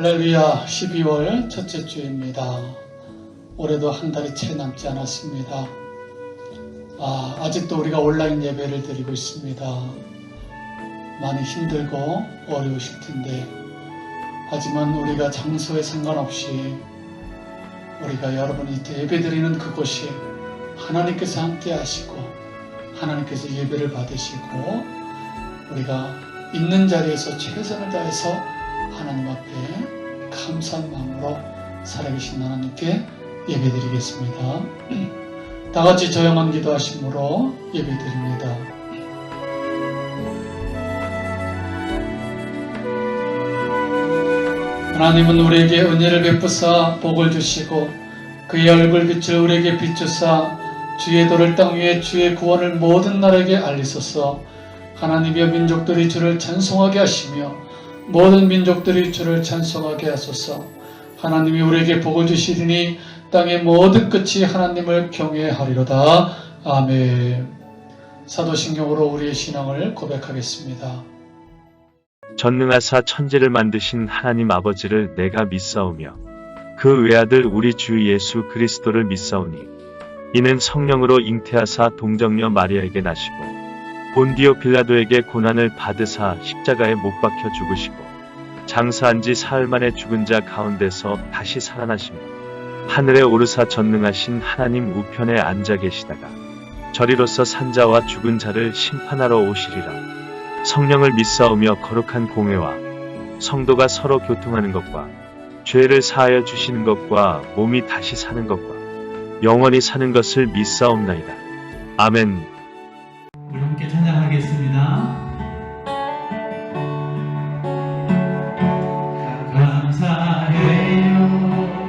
할렐루야. 12월 첫째 주입니다. 올해도 한 달이 채 남지 않았습니다. 아직도 우리가 온라인 예배를 드리고 있습니다. 많이 힘들고 어려우실 텐데, 하지만 우리가 장소에 상관없이 우리가 여러분이 예배 드리는 그곳이 하나님께서 함께 하시고 하나님께서 예배를 받으시고 우리가 있는 자리에서 최선을 다해서 하나님 앞에 감사한 마음으로 살아계신 하나님께 예배드리겠습니다. 다 같이 조용한 기도하심으로 예배드립니다. 하나님은 우리에게 은혜를 베푸사 복을 주시고 그의 얼굴 빛을 우리에게 비추사 주의 도를 땅 위에 주의 구원을 모든 나라에게 알리소서. 하나님이여, 민족들이 주를 찬송하게 하시며 모든 민족들이 주를 찬송하게 하소서. 하나님이 우리에게 복을 주시리니 땅의 모든 끝이 하나님을 경외하리로다. 아멘. 사도신경으로 우리의 신앙을 고백하겠습니다. 전능하사 천지를 만드신 하나님 아버지를 내가 믿사오며 그 외아들 우리 주 예수 그리스도를 믿사오니 이는 성령으로 잉태하사 동정녀 마리아에게 나시고 본디오 빌라도에게 고난을 받으사 십자가에 못 박혀 죽으시고 장사한 지 사흘 만에 죽은 자 가운데서 다시 살아나시며 하늘에 오르사 전능하신 하나님 우편에 앉아 계시다가 저리로서 산자와 죽은 자를 심판하러 오시리라. 성령을 믿사오며 거룩한 공회와 성도가 서로 교통하는 것과 죄를 사하여 주시는 것과 몸이 다시 사는 것과 영원히 사는 것을 믿사옵나이다. 아멘. 우리 함께 찬양하겠습니다. 감사해요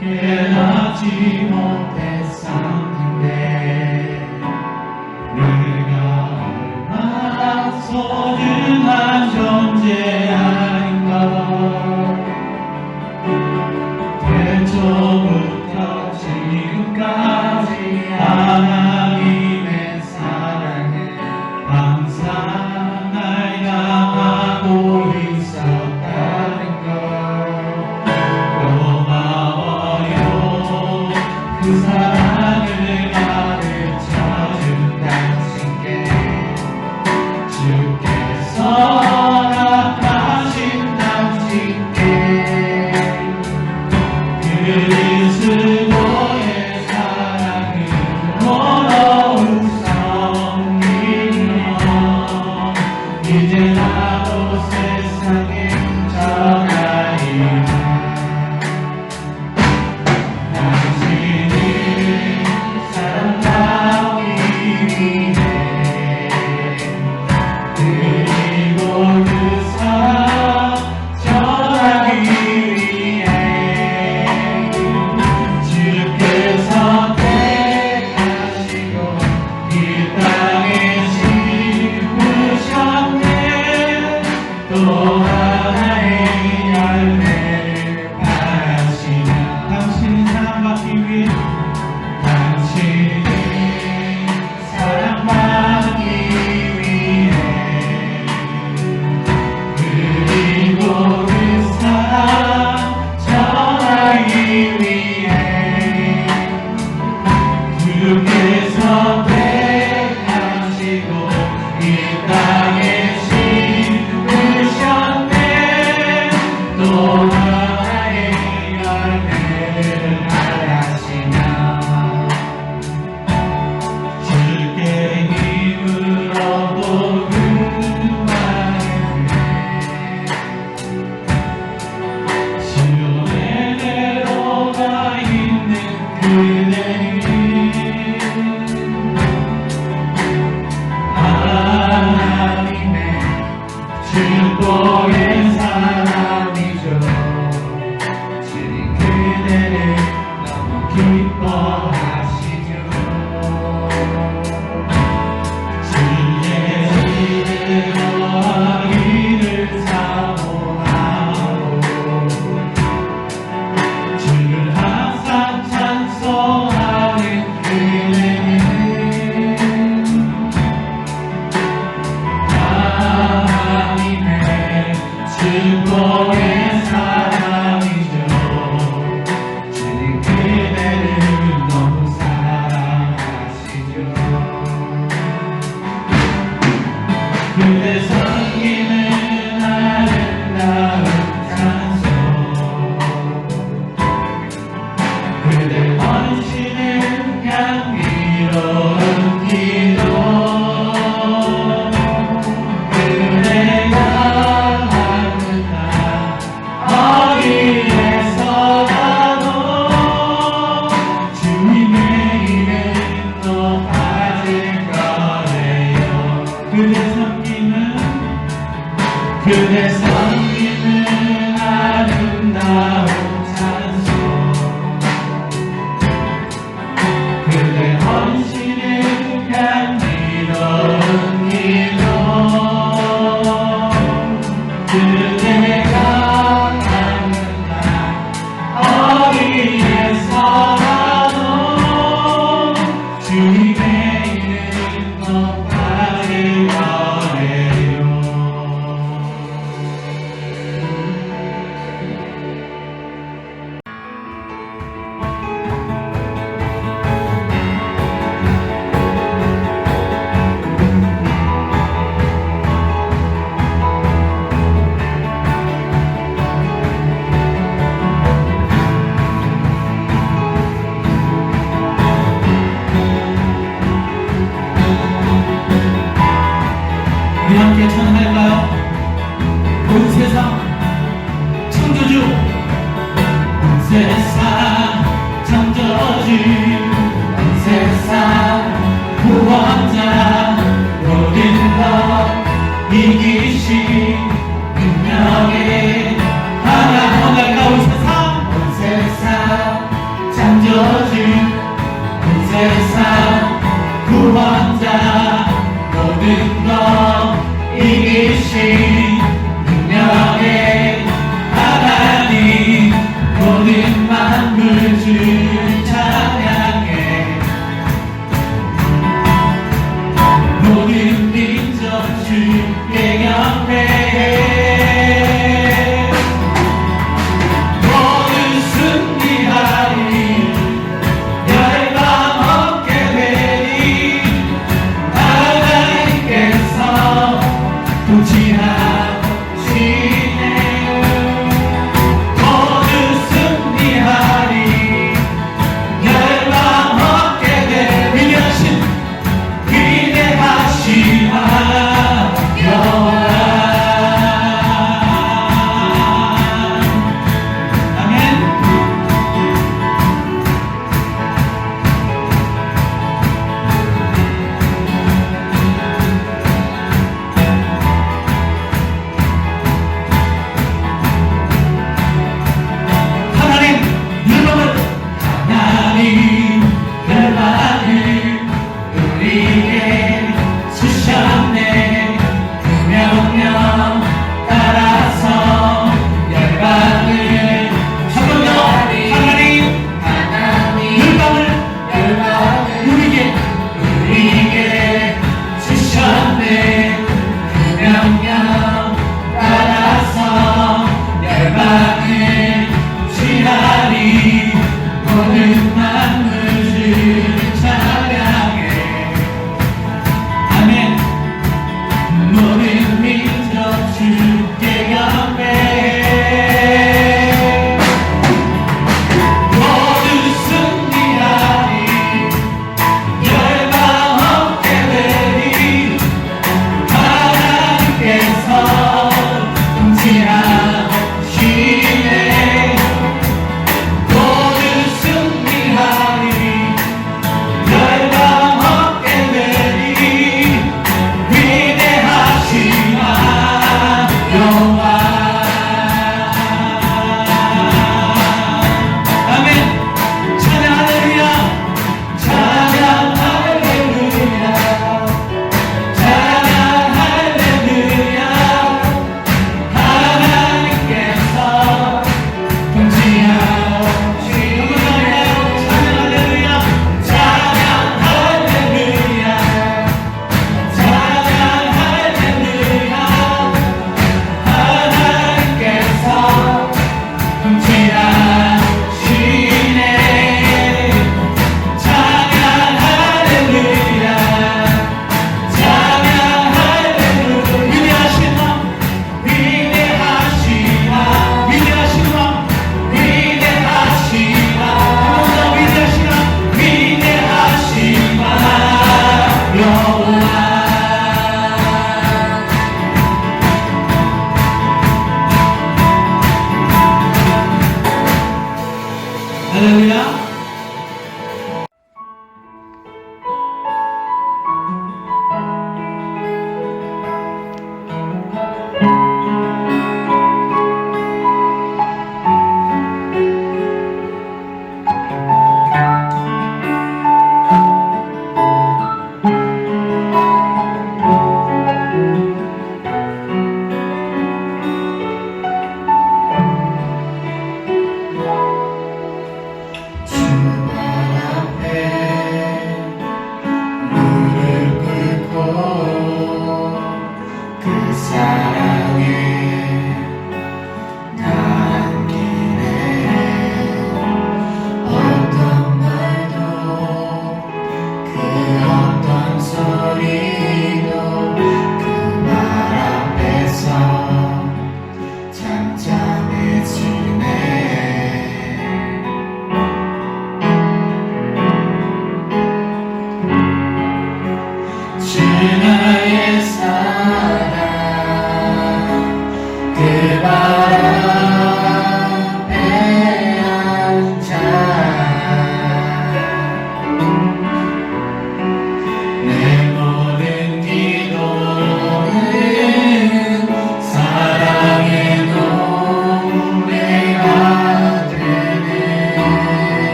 깨닫지 못했었는데 내가 얼마나 소중한 존재 아닌가. 태초부터 지금까지 하나님의 사랑에 항상 날 향하고 있었다는 것 고마워요. 그 사랑을 가르쳐준 당신께 주께서 허락하신 당신께 그리스도의 사랑으로 섬기며 이제 나도 세상에 전하리라. 당신이 사랑하기 위해 그리고 그 사랑 전하기 위해 주께서 택하시고 이 땅에 심으셨네. 또 하나의 열매를 바라시며 당신이 사랑받기 위해 당신이 사랑받기 위해 그리고 그 사랑 전하기 위해 주께서 택하시고 이 땅에 심으셨네. 또 하나의 열매를 바라시며 주께 힘으로 복음하네. 시온의 내로가 있는 그대는 하나님의 축복의 사람이죠. 주님 그대를 너무 기뻐하시죠. 주의 이름으로 이를 사모하고 주를 항상 찬송하는 그대는 하나님의 축복의 사랑이 내가 닮는다 어디에서라도 주님의 이름 높아질 거예요. 우리 함께 찬양할까요? 온 세상 창조주, 온 세상 창조주, 온 세상 구원자, 모든 것 이기신 능력의 하나님 할까? 온 세상 창조주, 온 세상 구원자, 모든 것 이기신 능력의 하나님, 모든 만물 주 찬양해, 모든 민족 주께 경배해.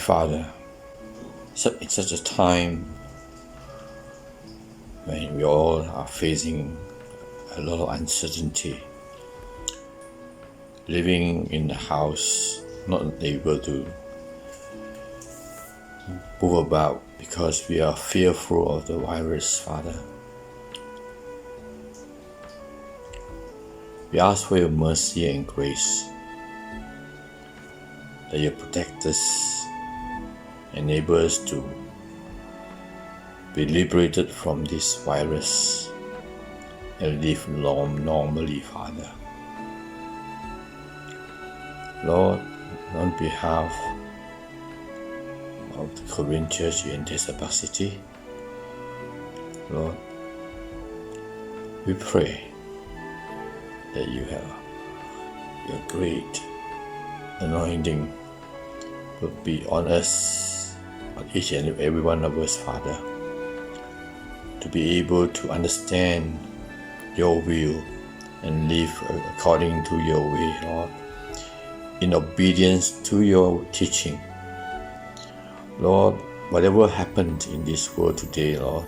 Father, in such a time when we all are facing a lot of uncertainty, living in the house, not able to move about because we are fearful of the virus, Father. We ask for your mercy and grace, that you protect us, enable us to be liberated from this virus and live normally, Father. Lord, on behalf of the Korean Church in Thesapak City, Lord, we pray that you have your great anointing will be on us, on each and every one of us, Father, to be able to understand your will and live according to your way, Lord, in obedience to your teaching. Lord, whatever happened in this world today, Lord,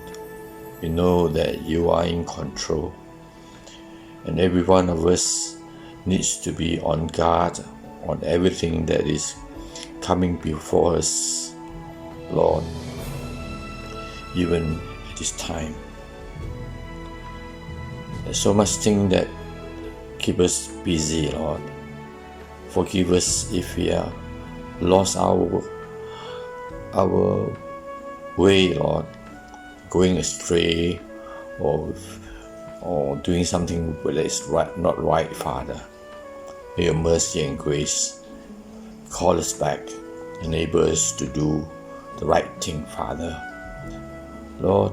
we know that you are in control, and every one of us needs to be on guard on everything that is coming before us, Lord, even at this time. There's so much things that keep us busy, Lord. Forgive us if we are lost our way, Lord, going astray or doing something that is not right, Father. May your mercy and grace call us back, enable us to do the right thing, Father. Lord,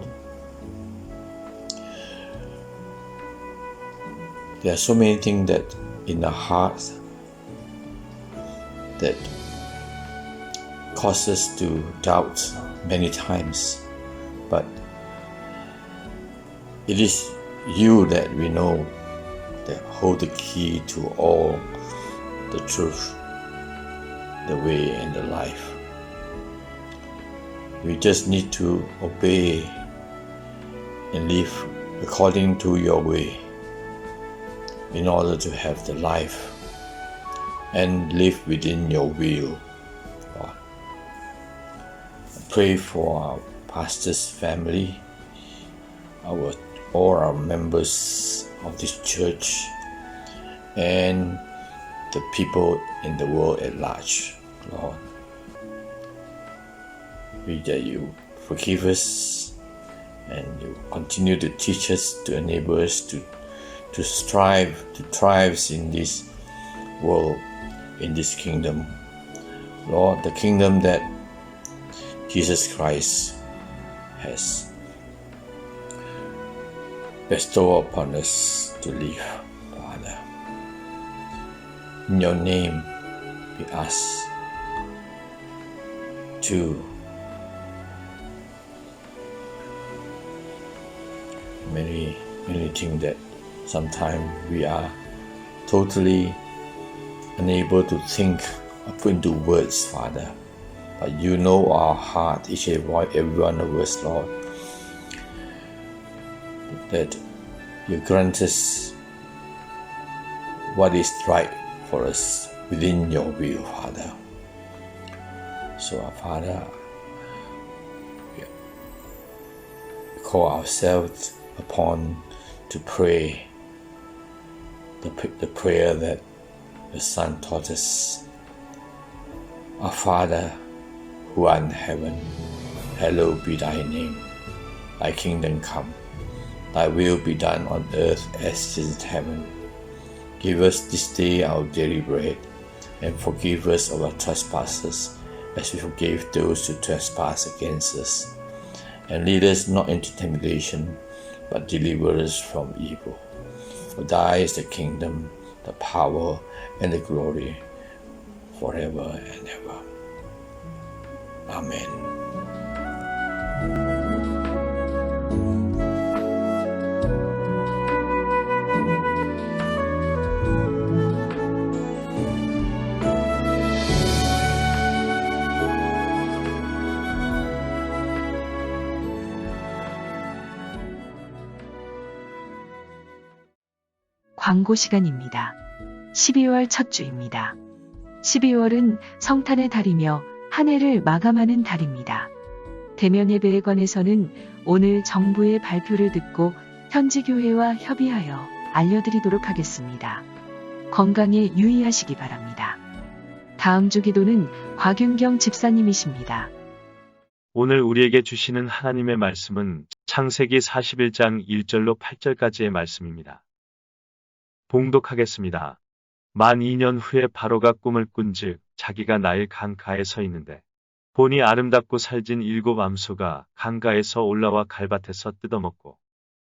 there are so many things that in our hearts that cause us to doubt many times, but it is you that we know that hold the key to all the truth, the way, and the life. We just need to obey and live according to your way in order to have the life and live within your will, Lord. I pray for our pastor's family, all our members of this church, and the people in the world at large, Lord. We that you forgive us and you continue to teach us, to enable us to thrive in this world, in this kingdom, Lord, the kingdom that Jesus Christ has bestowed upon us to live, Father. In your name, we ask to many things that sometimes we are totally unable to think or put into words, Father. But you know our heart, each and every one of us, Lord, that you grant us what is right for us within your will, Father. So, our Father, we call ourselves upon to pray the prayer that the Son taught us. Our Father, who art in heaven, hallowed be thy name. Thy kingdom come, thy will be done on earth as it is in heaven. Give us this day our daily bread, and forgive us of our trespasses, as we forgave those who trespass against us. And lead us not into temptation, but deliver us from evil. For thy is the kingdom, the power, and the glory, forever and ever. Amen. 광고 시간입니다. 12월 첫 주입니다. 12월은 성탄의 달이며 한 해를 마감하는 달입니다. 대면예배관에서는 오늘 정부의 발표를 듣고 현지 교회와 협의하여 알려드리도록 하겠습니다. 건강에 유의하시기 바랍니다. 다음 주 기도는 곽윤경 집사님이십니다. 오늘 우리에게 주시는 하나님의 말씀은 창세기 41장 1절로 8절까지의 말씀입니다. 봉독하겠습니다. 만 2년 후에 바로가 꿈을 꾼즉 자기가 나일 강가에 서 있는데 보니 아름답고 살진 7 암소가 강가에서 올라와 갈밭에서 뜯어먹고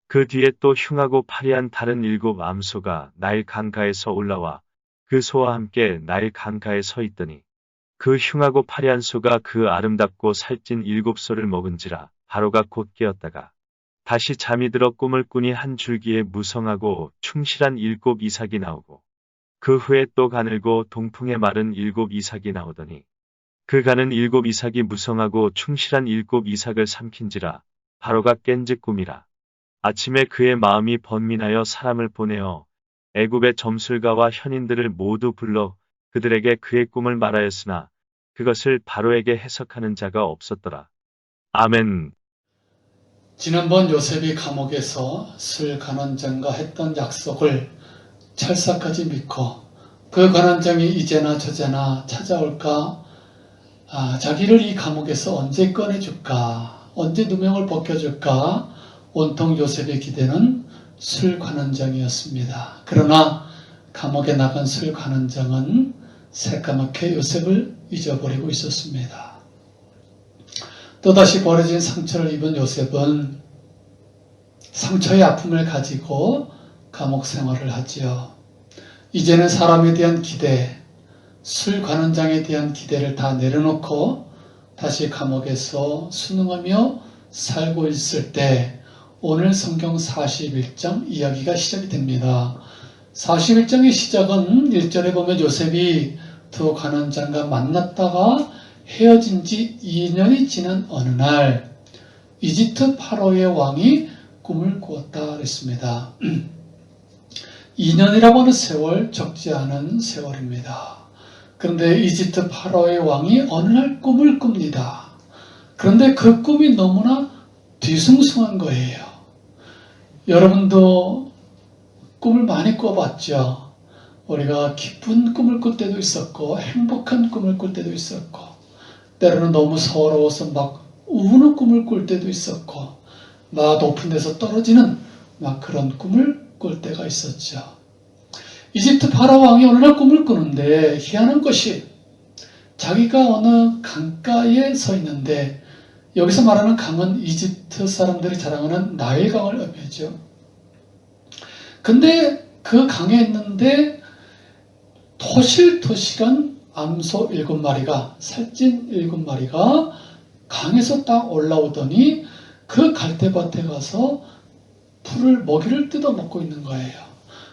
그 뒤에 또 흉하고 파리한 다른 7 암소가 나일 강가에서 올라와 그 소와 함께 나일 강가에 서 있더니 그 흉하고 파리한 소가 그 아름답고 살찐 7 소를 먹은지라 바로가 곧 깨었다가 다시 잠이 들어 꿈을 꾸니 한 줄기에 무성하고 충실한 7 이삭이 나오고 그 후에 또 가늘고 동풍에 마른 7 이삭이 나오더니 그 가는 7 이삭이 무성하고 충실한 7 이삭을 삼킨지라 바로가 깬즉 꿈이라. 아침에 그의 마음이 번민하여 사람을 보내어 애굽의 점술가와 현인들을 모두 불러 그들에게 그의 꿈을 말하였으나 그것을 바로에게 해석하는 자가 없었더라. 아멘. 지난번 요셉이 감옥에서 술 간원장과 했던 약속을 찰싹하지 믿고 그 간원장이 이제나 저제나 찾아올까, 자기를 이 감옥에서 언제 꺼내줄까, 언제 누명을 벗겨줄까, 온통 요셉의 기대는 술 관원장이었습니다. 그러나 감옥에 나간 술 관원장은 새까맣게 요셉을 잊어버리고 있었습니다. 또다시 벌어진 상처를 입은 요셉은 상처의 아픔을 가지고 감옥 생활을 하지요. 이제는 사람에 대한 기대, 술 관원장에 대한 기대를 다 내려놓고 다시 감옥에서 순응하며 살고 있을 때 오늘 성경 41장 이야기가 시작이 됩니다. 41장의 시작은 1절에 보면 요셉이 두 관원장과 만났다가 헤어진 지 2년이 지난 어느 날 이집트 파로의 왕이 꿈을 꾸었다 그랬습니다. 2년이라고 하는 세월 적지 않은 세월입니다. 그런데 이집트 파로의 왕이 어느 날 꿈을 꿉니다. 그런데 그 꿈이 너무나 뒤숭숭한 거예요. 여러분도 꿈을 많이 꿔봤죠? 우리가 기쁜 꿈을 꿀 때도 있었고 행복한 꿈을 꿀 때도 있었고 때로는 너무 서러워서 막 우는 꿈을 꿀 때도 있었고 나 높은 데서 떨어지는 막 그런 꿈을 꿀 때가 있었죠. 이집트 파라오 왕이 어느 날 꿈을 꾸는데 희한한 것이 자기가 어느 강가에 서 있는데 여기서 말하는 강은 이집트 사람들이 자랑하는 나일강을 의미하죠. 근데 그 강에 있는데 토실토실한 암소 7마리가 살찐 7마리가 강에서 딱 올라오더니 그 갈대밭에 가서 풀을 먹이를 뜯어 먹고 있는 거예요.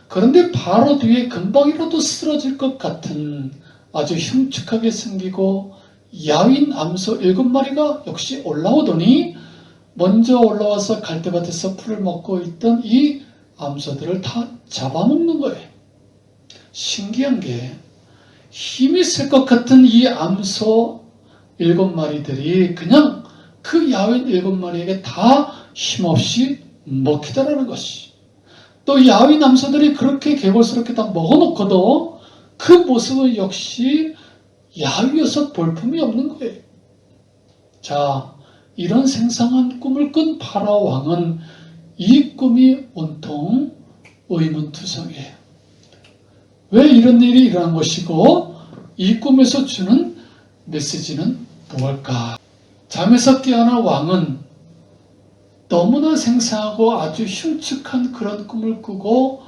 그런데 바로 뒤에 금방이라도 쓰러질 것 같은 아주 흉측하게 생기고 야윈 암소 7마리가 역시 올라오더니 먼저 올라와서 갈대밭에서 풀을 먹고 있던 이 암소들을 다 잡아먹는 거예요. 신기한 게 힘이 셀 것 같은 이 암소 7마리들이 그냥 그 야윈 7마리에게 다 힘없이 먹히더라는 것이. 또 야윈 암소들이 그렇게 개골스럽게 다 먹어놓고도 그 모습은 역시 야위여서 볼품이 없는 거예요. 자, 이런 생생한 꿈을 꾼 파라오 왕은 이 꿈이 온통 의문투성이에요. 왜 이런 일이 일어난 것이고 이 꿈에서 주는 메시지는 무엇일까? 잠에서 깨어난 왕은 너무나 생생하고 아주 흉측한 그런 꿈을 꾸고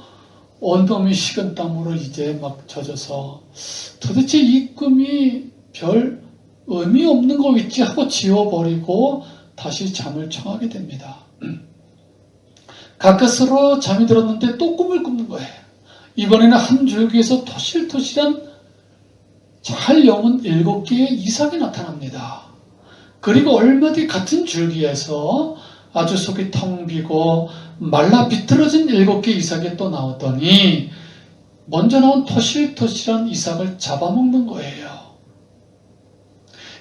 온몸이 식은땀으로 이제 막 젖어서 도대체 이 꿈이 별 의미 없는 거겠지 하고 지워버리고 다시 잠을 청하게 됩니다. 가까스로 잠이 들었는데 또 꿈을 꾸는 거예요. 이번에는 한 줄기에서 토실토실한 잘 여문 7개의 이삭이 나타납니다. 그리고 얼마 뒤 같은 줄기에서 아주 속이 텅 비고 말라 비틀어진 7개 이삭이 또 나오더니 먼저 나온 토실토실한 이삭을 잡아먹는 거예요.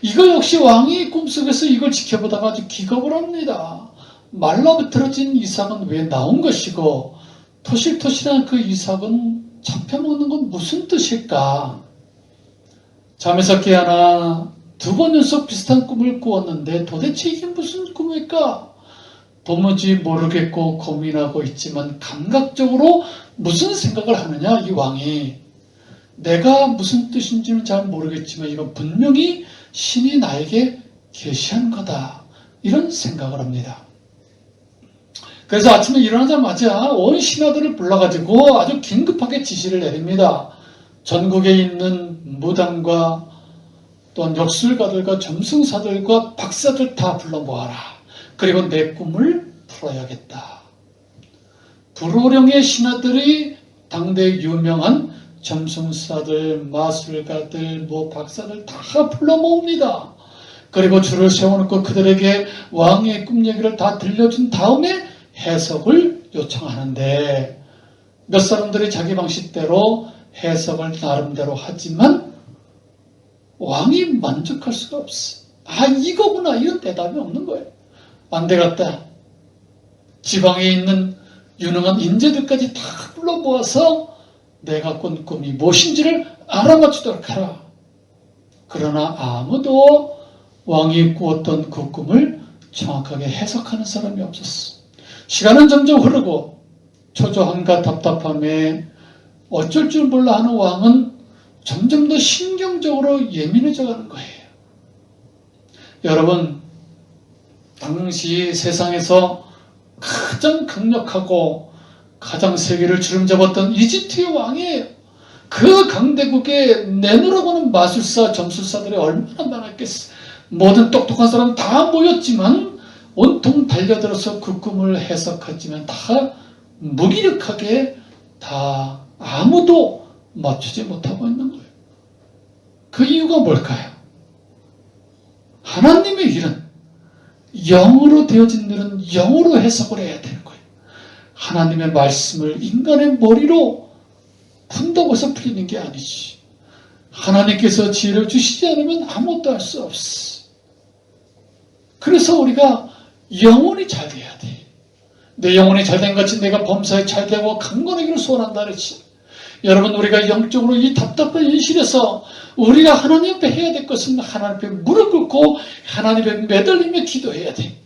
이거 역시 왕이 꿈속에서 이걸 지켜보다가 아주 기겁을 합니다. 말라 비틀어진 이삭은 왜 나온 것이고 토실토실한 그 이삭은 잡혀먹는 건 무슨 뜻일까? 잠에서 깨어나 2번 연속 비슷한 꿈을 꾸었는데 도대체 이게 무슨 꿈일까? 도무지 모르겠고 고민하고 있지만 감각적으로 무슨 생각을 하느냐, 이 왕이. 내가 무슨 뜻인지는 잘 모르겠지만 이건 분명히 신이 나에게 계시한 거다, 이런 생각을 합니다. 그래서 아침에 일어나자마자 온 신하들을 불러가지고 아주 긴급하게 지시를 내립니다. 전국에 있는 무당과 또한 역술가들과 점승사들과 박사들 다 불러 모아라. 그리고 내 꿈을 풀어야겠다. 불호령의 신하들이 당대 유명한 점승사들, 마술가들, 박사들 다 불러 모읍니다. 그리고 줄을 세워놓고 그들에게 왕의 꿈 얘기를 다 들려준 다음에 해석을 요청하는데, 몇 사람들이 자기 방식대로 해석을 나름대로 하지만 왕이 만족할 수가 없어. 아, 이거구나, 이런 대답이 없는 거예요. 안 되겠다. 지방에 있는 유능한 인재들까지 다 불러 모아서 내가 꾼 꿈이 무엇인지를 알아맞추도록 하라. 그러나 아무도 왕이 꾸었던 그 꿈을 정확하게 해석하는 사람이 없었어. 시간은 점점 흐르고 초조함과 답답함에 어쩔 줄 몰라 하는 왕은 점점 더 신경적으로 예민해져 가는 거예요. 여러분, 당시 세상에서 가장 강력하고 가장 세계를 주름잡았던 이집트의 왕이에요. 그 강대국에 내놓으라고 하는 마술사, 점술사들이 얼마나 많았겠어. 모든 똑똑한 사람 다 모였지만 온통 달려들어서 그 꿈을 해석하지만 다 무기력하게 다 아무도 맞추지 못하고 있는 거예요. 그 이유가 뭘까요? 하나님의 일은, 영으로 되어진 일은 영으로 해석을 해야 되는 거예요. 하나님의 말씀을 인간의 머리로 푼다고 해서 풀리는 게 아니지. 하나님께서 지혜를 주시지 않으면 아무것도 할 수 없어. 그래서 우리가 영혼이 잘 돼야 돼. 내 영혼이 잘 된 같이 내가 범사에 잘 되고 강건하기를 소원한다 그랬지. 여러분, 우리가 영적으로 이 답답한 현실에서 우리가 하나님 앞에 해야 될 것은 하나님 앞에 무릎 꿇고 하나님 앞에 매달리며 기도해야 돼.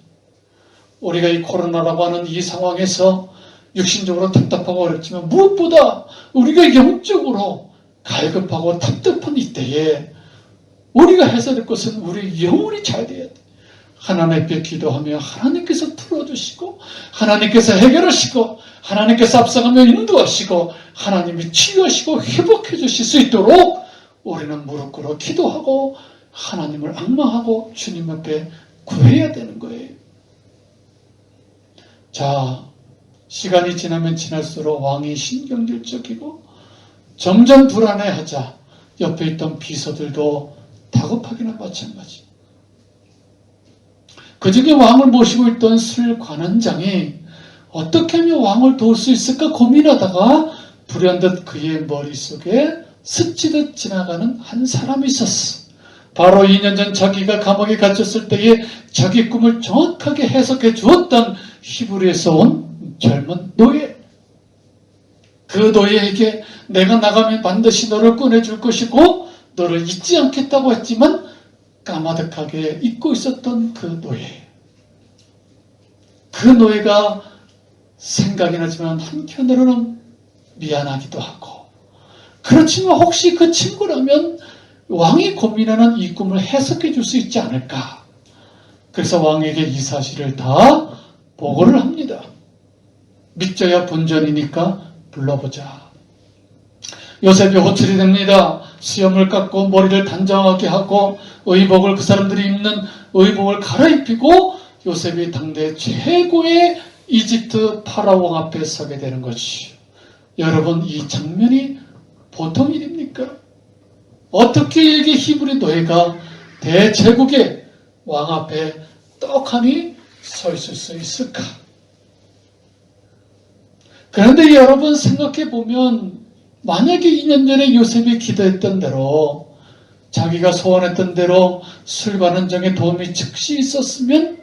우리가 이 코로나라고 하는 이 상황에서 육신적으로 답답하고 어렵지만 무엇보다 우리가 영적으로 갈급하고 답답한 이때에 우리가 해야 될 것은 우리 영혼이 잘 돼야 돼. 하나님 앞에 기도하며 하나님께서 풀어주시고 하나님께서 해결하시고 하나님께서 앞서가며 인도하시고 하나님이 치유하시고 회복해 주실 수 있도록 우리는 무릎 꿇어 기도하고 하나님을 앙망하고 주님 앞에 구해야 되는 거예요. 자, 시간이 지나면 지날수록 왕이 신경질적이고 점점 불안해하자 옆에 있던 비서들도 다급하기나 마찬가지. 그 중에 왕을 모시고 있던 술관원장이 어떻게 하면 왕을 도울 수 있을까 고민하다가 불현듯 그의 머릿속에 스치듯 지나가는 한 사람이 있었어. 바로 2년 전 자기가 감옥에 갇혔을 때에 자기 꿈을 정확하게 해석해 주었던 히브리에서 온 젊은 노예. 그 노예에게 내가 나가면 반드시 너를 꺼내줄 것이고 너를 잊지 않겠다고 했지만 까마득하게 잊고 있었던 그 노예. 그 노예가 생각이 나지만 한편으로는 미안하기도 하고, 그렇지만 혹시 그 친구라면 왕이 고민하는 이 꿈을 해석해 줄 수 있지 않을까. 그래서 왕에게 이 사실을 다 보고를 합니다. 믿져야 본전이니까 불러보자. 요셉이 호출이 됩니다. 수염을 깎고 머리를 단정하게 하고 의복을, 그 사람들이 입는 의복을 갈아입히고 요셉이 당대 최고의 이집트 파라오 앞에 서게 되는 것이죠. 여러분, 이 장면이 보통 일입니까? 어떻게 이렇게 히브리 노예가 대제국의 왕 앞에 떡하니 서 있을 수 있을까? 그런데 여러분 생각해 보면 만약에 2년 전에 요셉이 기도했던 대로 자기가 소원했던 대로 술관원 정의 도움이 즉시 있었으면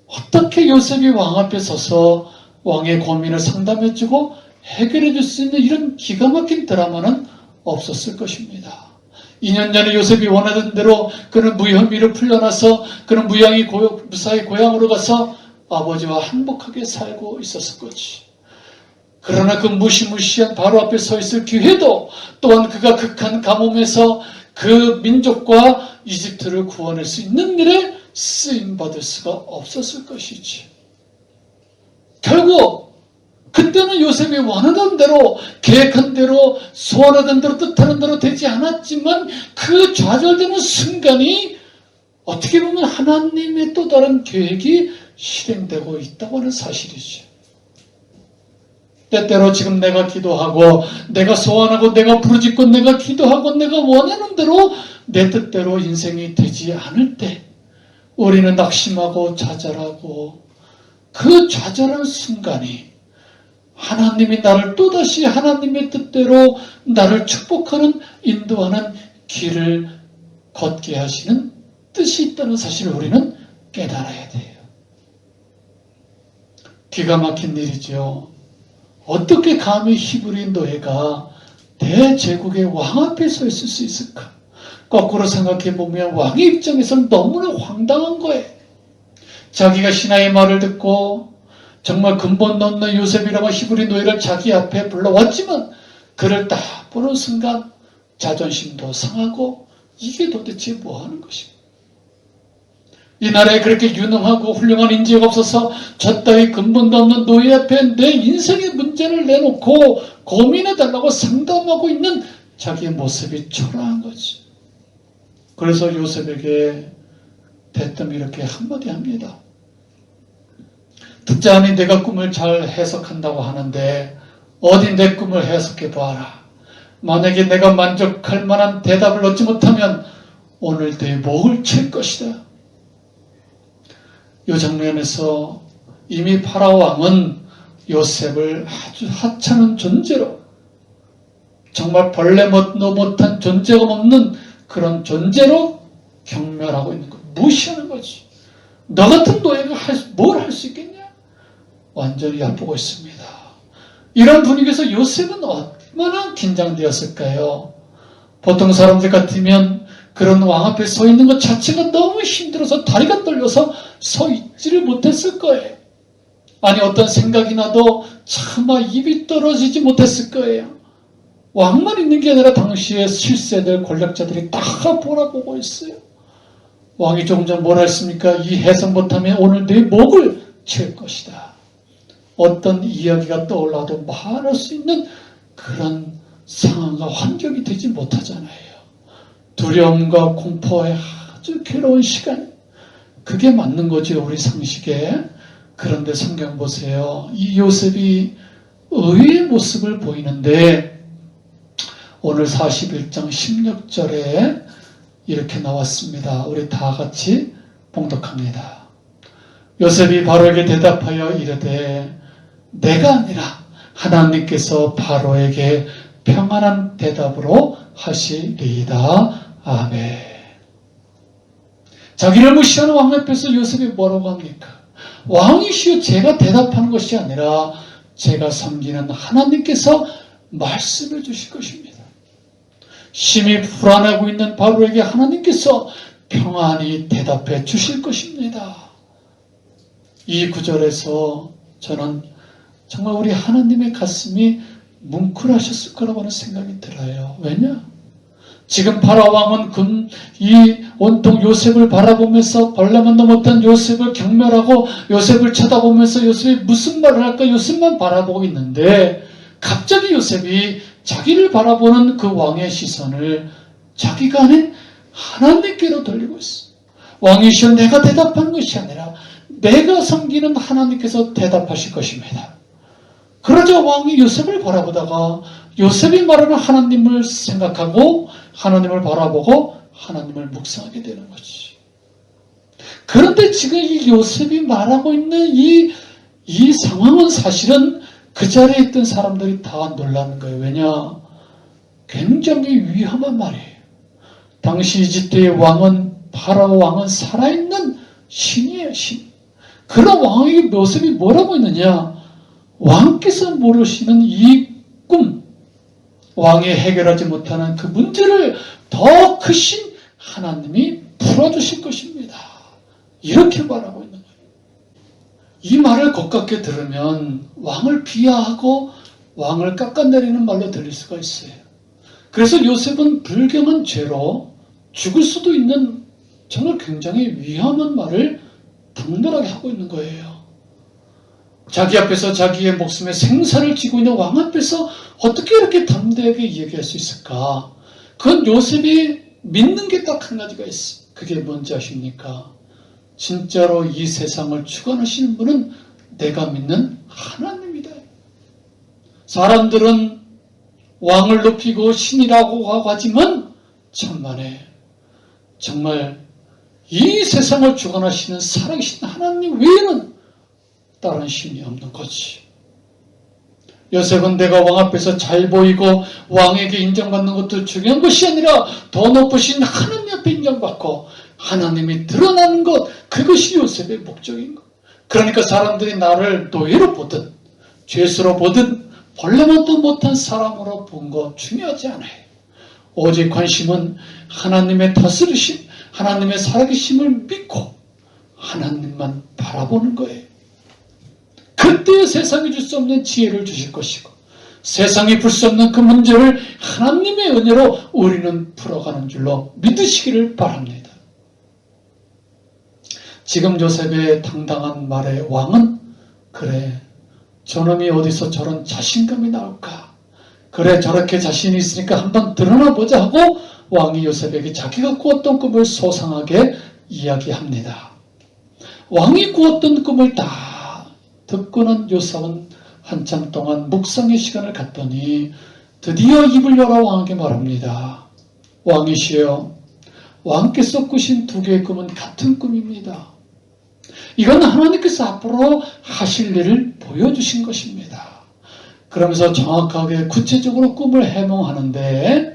어떻게 요셉이 왕 앞에 서서 왕의 고민을 상담해주고 해결해 줄 수 있는 이런 기가 막힌 드라마는 없었을 것입니다. 2년 전에 요셉이 원하던 대로 그는 무혐의로 풀려나서 그는 무사히 고향으로 가서 아버지와 행복하게 살고 있었을 거지. 그러나 그 무시무시한 바로 앞에 서 있을 기회도 또한 그가 극한 가뭄에서 그 민족과 이집트를 구원할 수 있는 일에 쓰임받을 수가 없었을 것이지. 결국 그때는 요셉이 원하던 대로 계획한 대로 소원하던 대로 뜻하는 대로 되지 않았지만 그 좌절되는 순간이 어떻게 보면 하나님의 또 다른 계획이 실행되고 있다고 하는 사실이죠. 때때로 지금 내가 기도하고 내가 소원하고 내가 부르짖고 내가 기도하고 내가 원하는 대로 내 뜻대로 인생이 되지 않을 때 우리는 낙심하고 좌절하고 그 좌절한 순간이 하나님이 나를 또다시 하나님의 뜻대로 나를 축복하는 인도하는 길을 걷게 하시는 뜻이 있다는 사실을 우리는 깨달아야 돼요. 기가 막힌 일이죠. 어떻게 감히 히브리 노예가 대제국의 왕 앞에 서 있을 수 있을까? 거꾸로 생각해 보면 왕의 입장에서는 너무나 황당한 거예요. 자기가 신하의 말을 듣고 정말 근본 없는 요셉이라고 히브리 노예를 자기 앞에 불러왔지만 그를 딱 보는 순간 자존심도 상하고 이게 도대체 뭐 하는 것입니까? 이 나라에 그렇게 유능하고 훌륭한 인재가 없어서 저 따위 근본도 없는 노예 앞에 내 인생의 문제를 내놓고 고민해달라고 상담하고 있는 자기의 모습이 초라한 거지. 그래서 요셉에게 대뜸 이렇게 한마디 합니다. 듣자하니 내가 꿈을 잘 해석한다고 하는데 어디 내 꿈을 해석해 보아라. 만약에 내가 만족할 만한 대답을 얻지 못하면 오늘 내 목을 칠 것이다. 이 장면에서 이미 파라오 왕은 요셉을 아주 하찮은 존재로 정말 벌레도 못한 존재가 없는 그런 존재로 경멸하고 있는 거, 무시하는 거지. 너 같은 노예가 뭘 할 수 있겠냐? 완전히 얕보고 있습니다. 이런 분위기에서 요셉은 얼마나 긴장되었을까요? 보통 사람들 같으면 그런 왕 앞에 서 있는 것 자체가 너무 힘들어서 다리가 떨려서 서 있지를 못했을 거예요. 아니 어떤 생각이 나도 차마 입이 떨어지지 못했을 거예요. 왕만 있는 게 아니라 당시에 실세들 권력자들이 다 보라보고 있어요. 왕이 조금 전 뭐라 했습니까? 이 해석 못하면 오늘 내 목을 칠 것이다. 어떤 이야기가 떠올라도 말할 수 있는 그런 상황과 환경이 되지 못하잖아요. 두려움과 공포의 아주 괴로운 시간, 그게 맞는 거죠, 우리 상식에. 그런데 성경 보세요. 이 요셉이 의의 모습을 보이는데 오늘 41장 16절에 이렇게 나왔습니다. 우리 다 같이 봉독합니다. 요셉이 바로에게 대답하여 이르되 내가 아니라 하나님께서 바로에게 평안한 대답으로 하시리이다. 아멘. 자기를 무시하는 왕 앞에서 요셉이 뭐라고 합니까? 왕이시여 제가 대답하는 것이 아니라 제가 섬기는 하나님께서 말씀해 주실 것입니다. 심히 불안하고 있는 바로에게 하나님께서 평안히 대답해 주실 것입니다. 이 구절에서 저는 정말 우리 하나님의 가슴이 뭉클하셨을 거라고 하는 생각이 들어요. 왜냐? 지금 파라오 왕은 이 온통 요셉을 바라보면서 벌레만도 못한 요셉을 경멸하고 요셉을 쳐다보면서 요셉이 무슨 말을 할까 요셉만 바라보고 있는데 갑자기 요셉이 자기를 바라보는 그 왕의 시선을 자기가 아닌 하나님께로 돌리고 있어. 왕이시여 내가 대답한 것이 아니라 내가 섬기는 하나님께서 대답하실 것입니다. 그러자 왕이 요셉을 바라보다가 요셉이 말하는 하나님을 생각하고 하나님을 바라보고 하나님을 묵상하게 되는 거지. 그런데 지금 이 요셉이 말하고 있는 이 상황은 사실은 그 자리에 있던 사람들이 다 놀라는 거예요. 왜냐? 굉장히 위험한 말이에요. 당시 이집트의 왕은, 파라오 왕은 살아있는 신이에요, 신. 그런 왕에게 요셉이 뭐라고 했느냐? 왕께서 모르시는 이 꿈, 왕이 해결하지 못하는 그 문제를 더 크신 하나님이 풀어주실 것입니다. 이렇게 말하고 있는 거예요. 이 말을 곱게 들으면 왕을 비하하고 왕을 깎아내리는 말로 들릴 수가 있어요. 그래서 요셉은 불경한 죄로 죽을 수도 있는 정말 굉장히 위험한 말을 당돌하게 하고 있는 거예요. 자기 앞에서 자기의 목숨에 생사를 쥐고 있는 왕 앞에서 어떻게 이렇게 담대하게 얘기할 수 있을까? 그건 요셉이 믿는 게 딱 한 가지가 있어요. 그게 뭔지 아십니까? 진짜로 이 세상을 주관하시는 분은 내가 믿는 하나님이다. 사람들은 왕을 높이고 신이라고 하지만 천만에 정말 이 세상을 주관하시는 살아계신 하나님 외에는 다른 신이 없는 거지. 요셉은 내가 왕 앞에서 잘 보이고 왕에게 인정받는 것도 중요한 것이 아니라 더 높으신 하나님 앞에 인정받고 하나님이 드러나는 것, 그것이 요셉의 목적인 것. 그러니까 사람들이 나를 노예로 보든 죄수로 보든 벌레만도 못한 사람으로 본 거 중요하지 않아요. 오직 관심은 하나님의 다스리심, 하나님의 살아계심을 믿고 하나님만 바라보는 거예요. 그때 세상이 줄 수 없는 지혜를 주실 것이고 세상이 풀 수 없는 그 문제를 하나님의 은혜로 우리는 풀어가는 줄로 믿으시기를 바랍니다. 지금 요셉의 당당한 말에 왕은 그래, 저놈이 어디서 저런 자신감이 나올까? 그래, 저렇게 자신이 있으니까 한번 드러나보자 하고 왕이 요셉에게 자기가 꾸었던 꿈을 소상하게 이야기합니다. 왕이 꾸었던 꿈을 다 듣고는 요셉은 한참 동안 묵상의 시간을 갖더니 드디어 입을 열어 왕에게 말합니다. 왕이시여, 왕께서 꾸신 두 개의 꿈은 같은 꿈입니다. 이건 하나님께서 앞으로 하실 일을 보여주신 것입니다. 그러면서 정확하게 구체적으로 꿈을 해몽하는데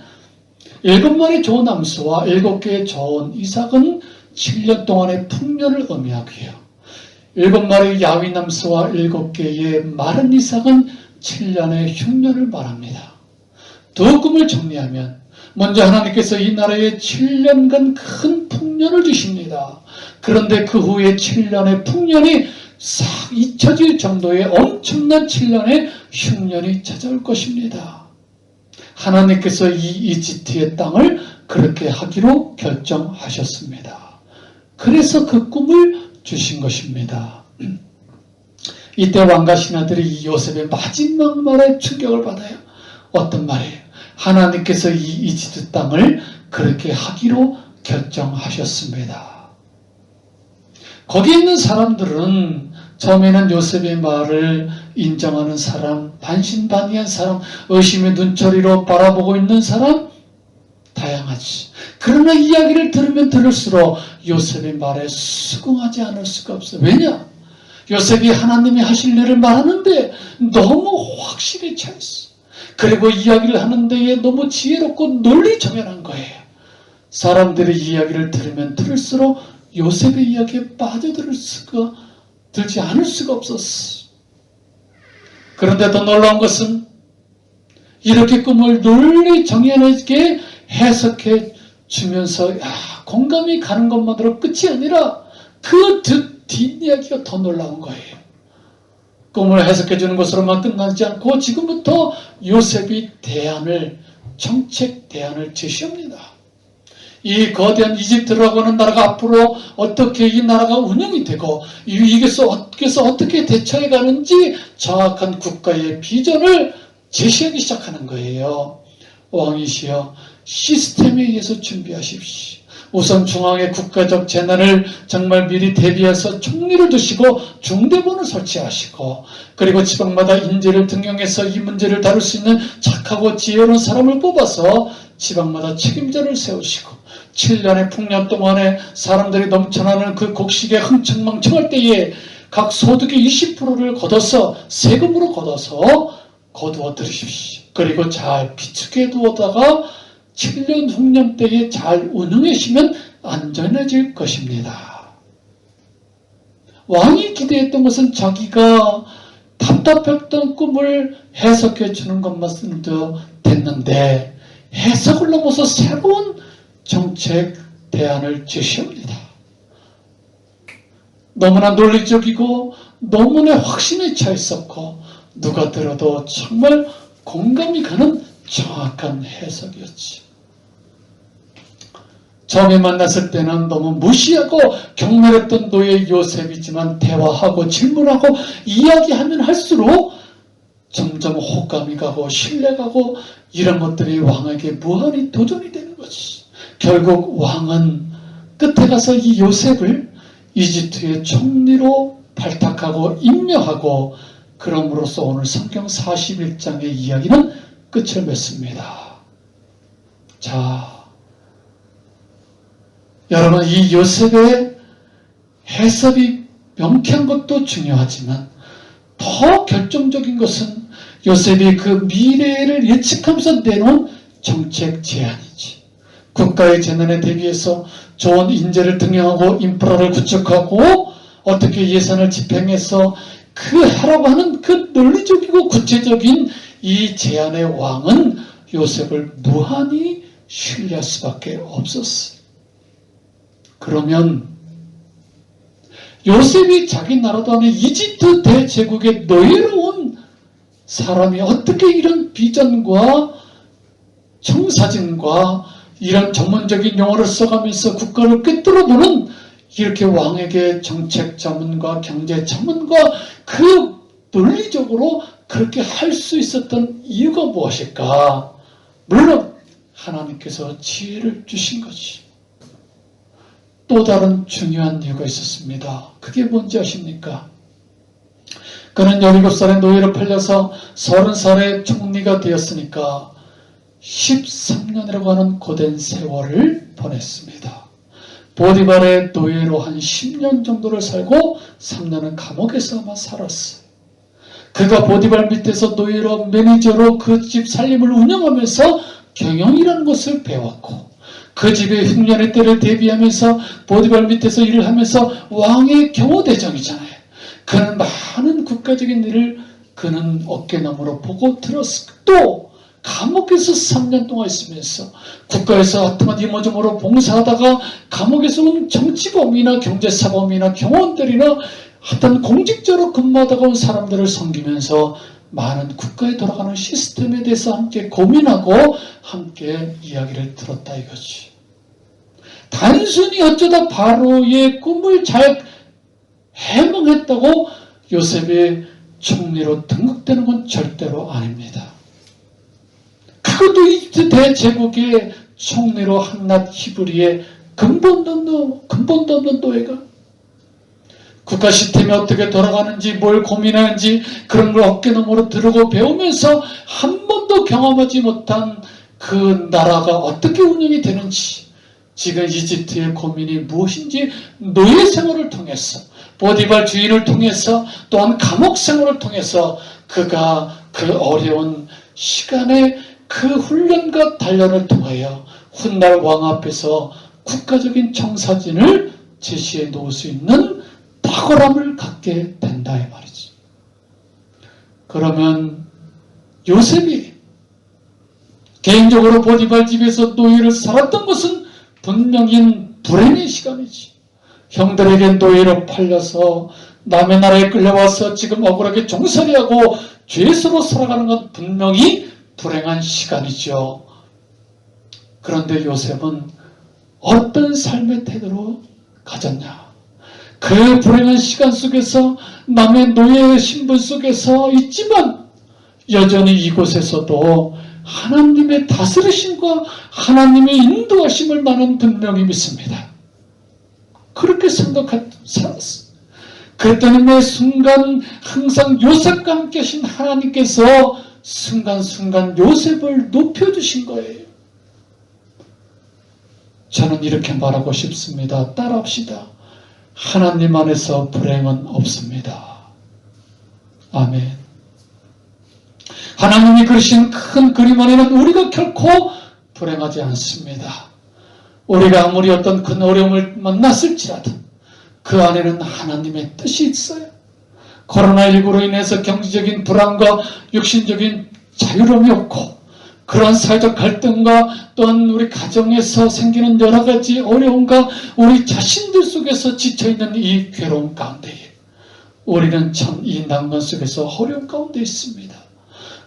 7마리 좋은 암수와 7개의 좋은 이삭은 7년 동안의 풍년을 의미하고요. 7마리 야윈 암수와 7개의 마른 이삭은 7년의 흉년을 말합니다. 두 꿈을 정리하면 먼저 하나님께서 이 나라에 7년간 큰 풍년을 주십니다. 그런데 그 후에 7년의 풍년이 싹 잊혀질 정도의 엄청난 7년의 흉년이 찾아올 것입니다. 하나님께서 이 이집트의 땅을 그렇게 하기로 결정하셨습니다. 그래서 그 꿈을 주신 것입니다. 이때 왕과 신하들이 이 요셉의 마지막 말에 충격을 받아요. 어떤 말이에요? 하나님께서 이 이집트 땅을 그렇게 하기로 결정하셨습니다. 거기 있는 사람들은 처음에는 요셉의 말을 인정하는 사람, 반신반의한 사람, 의심의 눈초리로 바라보고 있는 사람, 다양하지. 그러나 이야기를 들으면 들을수록 요셉의 말에 수긍하지 않을 수가 없어요. 왜냐? 요셉이 하나님이 하실 일을 말하는데 너무 확실히 차있어. 그리고 이야기를 하는 데에 너무 지혜롭고 논리정연한 거예요. 사람들의 이야기를 들으면 들을수록 요셉의 이야기에 들지 않을 수가 없었어. 그런데 더 놀라운 것은 이렇게 꿈을 논리정연하게 해석해 주면서 공감이 가는 것만으로 끝이 아니라 그 뒷이야기가 더 놀라운 거예요. 꿈을 해석해 주는 것으로만 끝나지 않고 지금부터 요셉이 정책 대안을 제시합니다. 이 거대한 이집트라고 하는 나라가 앞으로 어떻게 이 나라가 운영이 되고 이게서 어떻게 대처해 가는지 정확한 국가의 비전을 제시하기 시작하는 거예요. 왕이시여, 시스템에 의해서 준비하십시오. 우선 중앙의 국가적 재난을 정말 미리 대비해서 총리를 두시고 중대본을 설치하시고, 그리고 지방마다 인재를 등용해서 이 문제를 다룰 수 있는 착하고 지혜로운 사람을 뽑아서 지방마다 책임자를 세우시고, 7년의 풍년 동안에 사람들이 넘쳐나는 그 곡식에 흥청망청할 때에 각 소득의 20%를 걷어서 세금으로 걷어서 거두어 들으십시오. 그리고 잘 비축해 두어다가 7년 흉년 때에 잘 운영하시면 안전해질 것입니다. 왕이 기대했던 것은 자기가 답답했던 꿈을 해석해 주는 것만으로도 됐는데 해석을 넘어서 새로운 정책 대안을 제시합니다. 너무나 논리적이고 너무나 확신에 차 있었고 누가 들어도 정말 공감이 가는 정확한 해석이었지. 처음에 만났을 때는 너무 무시하고 경멸했던 노예 요셉이지만 대화하고 질문하고 이야기하면 할수록 점점 호감이 가고 신뢰가고 이런 것들이 왕에게 무한히 도전이 되는 거지. 결국 왕은 끝에 가서 이 요셉을 이집트의 총리로 발탁하고 임명하고 그럼으로써 오늘 성경 41장의 이야기는 끝을 맺습니다. 자, 여러분, 이 요셉의 해석이 명쾌한 것도 중요하지만 더 결정적인 것은 요셉이 그 미래를 예측하면서 내놓은 정책 제안이지. 국가의 재난에 대비해서 좋은 인재를 등용하고 인프라를 구축하고 어떻게 예산을 집행해서 그 하라고 하는 그 논리적이고 구체적인 이 제안의 왕은 요셉을 무한히 신뢰할 수밖에 없었어요. 그러면 요셉이 자기 나라도 아닌 이집트 대제국의 노예로 온 사람이 어떻게 이런 비전과 청사진과 이런 전문적인 용어를 써가면서 국가를 꿰뚫어보는 이렇게 왕에게 정책 자문과 경제 자문과 그 논리적으로 그렇게 할 수 있었던 이유가 무엇일까? 물론 하나님께서 지혜를 주신 거지. 또 다른 중요한 이유가 있었습니다. 그게 뭔지 아십니까? 그는 17살의 노예로 팔려서 30살의 총리가 되었으니까 13년이라고 하는 고된 세월을 보냈습니다. 보디발의 노예로 한 10년 정도를 살고 3년은 감옥에서 아마 살았어요. 그가 보디발 밑에서 노예로 매니저로 그 집 살림을 운영하면서 경영이라는 것을 배웠고 그 집의 흉년의 때를 대비하면서 보디발 밑에서 일을 하면서 왕의 경호대장이잖아요. 그는 많은 국가적인 일을 그는 어깨너머로 보고 들었을 또 감옥에서 3년 동안 있으면서 국가에서 하여튼 이모저모로 봉사하다가 감옥에서 온 정치범이나 경제사범이나 경호원들이나 하여튼 공직자로 근무하다가 온 사람들을 섬기면서 많은 국가에 돌아가는 시스템에 대해서 함께 고민하고 함께 이야기를 들었다 이거지. 단순히 어쩌다 바로의 꿈을 잘 해몽했다고 요셉의 총리로 등극되는 건 절대로 아닙니다. 그것도 이집트 대제국의 총리로 한낱 히브리의 근본도 없는 노예가 국가 시스템이 어떻게 돌아가는지 뭘 고민하는지 그런 걸 어깨너머로 들고 배우면서 한 번도 경험하지 못한 그 나라가 어떻게 운영이 되는지 지금 이집트의 고민이 무엇인지 노예 생활을 통해서 보디발 주인을 통해서 또한 감옥 생활을 통해서 그가 그 어려운 시간에 그 훈련과 단련을 통하여 훗날 왕 앞에서 국가적인 청사진을 제시해 놓을 수 있는 탁월함을 갖게 된다 이 말이지. 그러면 요셉이 개인적으로 보디발 집에서 노예를 살았던 것은 분명히 불행의 시간이지. 형들에게 노예로 팔려서 남의 나라에 끌려와서 지금 억울하게 종살이하고 죄수로 살아가는 건 분명히 불행한 시간이죠. 그런데 요셉은 어떤 삶의 태도로 가졌냐? 그 불행한 시간 속에서 남의 노예의 신분 속에서 있지만 여전히 이곳에서도 하나님의 다스리심과 하나님의 인도하심을 나는 분명히 믿습니다. 그렇게 생각하고 살았어. 그랬더니 매 순간 항상 요셉과 함께 하신 하나님께서 순간순간 요셉을 높여주신 거예요. 저는 이렇게 말하고 싶습니다. 따라합시다. 하나님 안에서 불행은 없습니다. 아멘. 하나님이 그리신 큰 그림 안에는 우리가 결코 불행하지 않습니다. 우리가 아무리 어떤 큰 어려움을 만났을지라도 그 안에는 하나님의 뜻이 있어요. 코로나19로 인해서 경제적인 불안과 육신적인 자유로움이 없고 그러한 사회적 갈등과 또한 우리 가정에서 생기는 여러 가지 어려움과 우리 자신들 속에서 지쳐있는 이 괴로움 가운데에 우리는 참 이 난관 속에서 어려움 가운데 있습니다.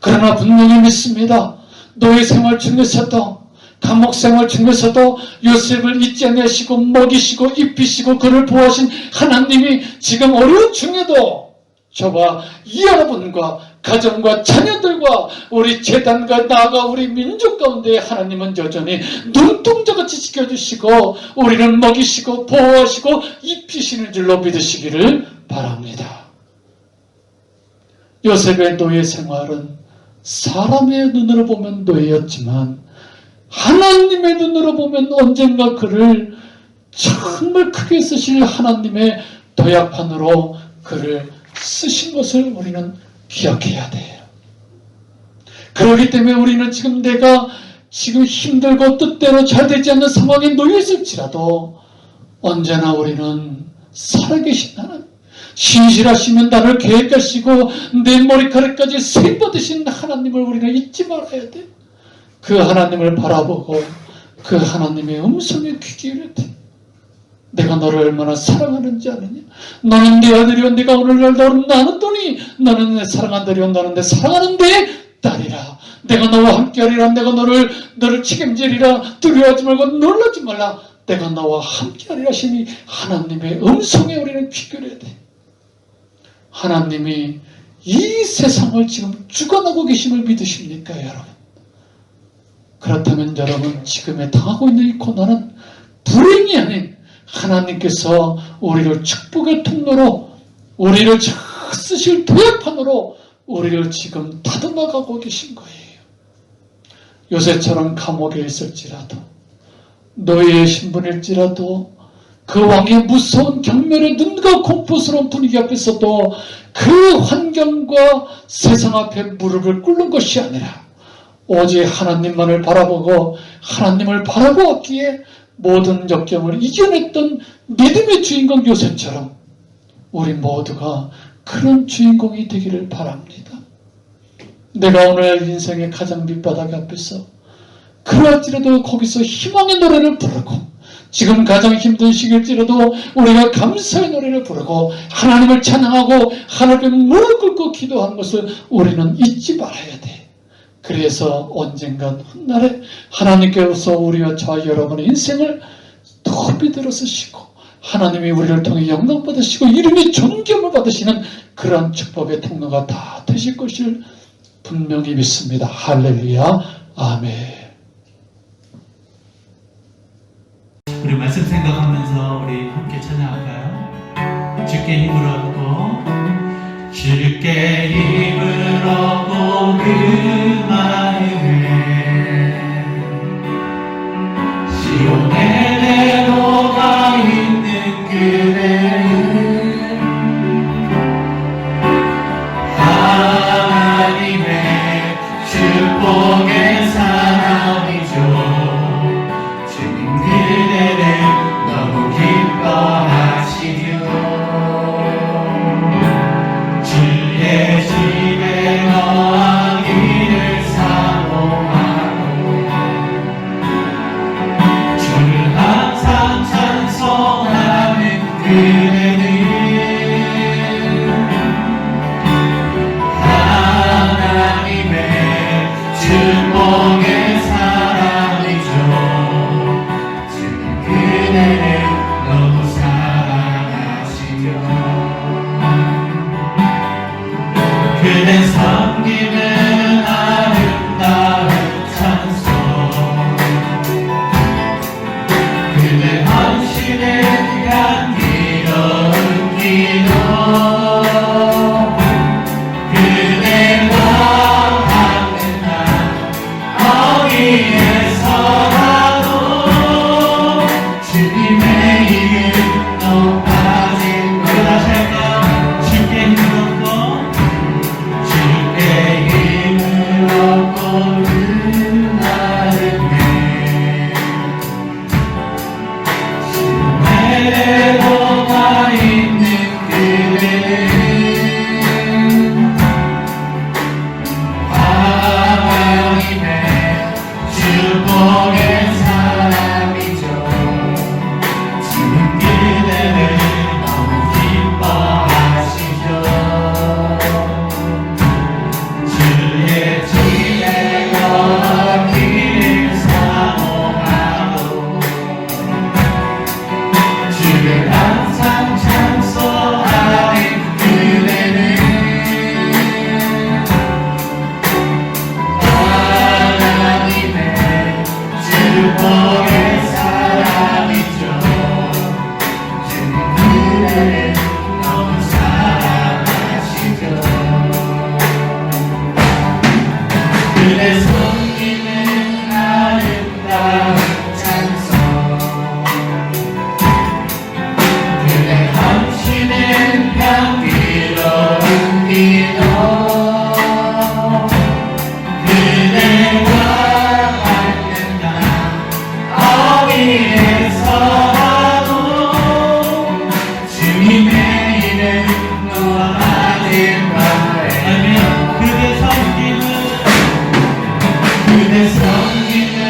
그러나 분명히 믿습니다. 노예 생활 중에서도 감옥 생활 중에서도 요셉을 잊지 않으시고 먹이시고 입히시고 그를 보호하신 하나님이 지금 어려운 중에도 저와 여러분과 가정과 자녀들과 우리 재단과 나아가 우리 민족 가운데 하나님은 여전히 눈동자같이 지켜주시고 우리를 먹이시고 보호하시고 입히시는 줄로 믿으시기를 바랍니다. 요셉의 노예 생활은 사람의 눈으로 보면 노예였지만 하나님의 눈으로 보면 언젠가 그를 정말 크게 쓰실 하나님의 도약판으로 그를 쓰신 것을 우리는 기억해야 돼요. 그렇기 때문에 우리는 지금 내가 지금 힘들고 뜻대로 잘 되지 않는 상황에 놓여 있을지라도 언제나 우리는 살아계신 하나님, 신실하시면 나를 계획하시고 내 머리카락까지 세받으신 하나님을 우리는 잊지 말아야 돼. 그 하나님을 바라보고 그 하나님의 음성에 귀 기울여야 돼. 내가 너를 얼마나 사랑하는지 아느냐? 너는 내 아들이요 내가 오늘날 너를 나눴더니 너는 내 사랑한다리요 너는 내 사랑하는 내 딸이라. 내가 너와 함께하리라. 내가 너를 책임지리라. 두려워하지 말고 놀라지 말라. 내가 너와 함께하리라 하시니 하나님의 음성에 우리는 귀 기울여야 돼. 하나님이 이 세상을 지금 주관하고 계심을 믿으십니까 여러분? 그렇다면 여러분 지금에 당하고 있는 이 고난은 불행이 아닌 하나님께서 우리를 축복의 통로로 우리를 잘 쓰실 도약판으로 우리를 지금 다듬어가고 계신 거예요. 요새처럼 감옥에 있을지라도 노예의 신분일지라도 그 왕의 무서운 경멸의 눈과 공포스러운 분위기 앞에서도 그 환경과 세상 앞에 무릎을 꿇는 것이 아니라 오직 하나님만을 바라보고 하나님을 바라보았기에 모든 역경을 이겨냈던 믿음의 주인공 요셉처럼 우리 모두가 그런 주인공이 되기를 바랍니다. 내가 오늘 인생의 가장 밑바닥 앞에서 그럴지라도 거기서 희망의 노래를 부르고 지금 가장 힘든 시기일지라도 우리가 감사의 노래를 부르고 하나님을 찬양하고 하나님께 무릎 꿇고 기도하는 것을 우리는 잊지 말아야 돼. 그래서 언젠간 훗날에 하나님께서 우리와 저와 여러분의 인생을 더 비들어 쓰시고 하나님이 우리를 통해 영광 받으시고 이름의 존경을 받으시는 그런 축복의 통로가 다 되실 것을 분명히 믿습니다. 할렐루야. 아멘. 우리 말씀 생각하면서 우리 함께 찬양할까요? 주께 힘을 얻고 주께 힘을 얻고 그 마음에 시온의 내로가 있는 그대는 하나님의 축복의 사람이죠. 주님 그대를 너무 기뻐하시며 주의 집에 거하기를 사모하고 주를 항상 찬송하는 그대는 하나님의 축복의 사람이죠. 주님 그대를 너무 사랑하시며 그대 섬기는 아름다운 찬송 그대 헌신에 향기로운 기도 그대와 함께 난 축복의 사람이죠. 지금 그대를 너무 기뻐하시죠. 주의 집에 걷길 사모하고 주를 항상 찬송하는 그대는 하나님의 축복의 사람이죠. 주님 그대를 너무 사랑하시죠. 그대 섬기는 아름다운 찬송, 그대 함시는 향기로운 기도, 그대와 밟는 날 어디에서라도 주님의 이름 높아질 거예요. 그대 섬기는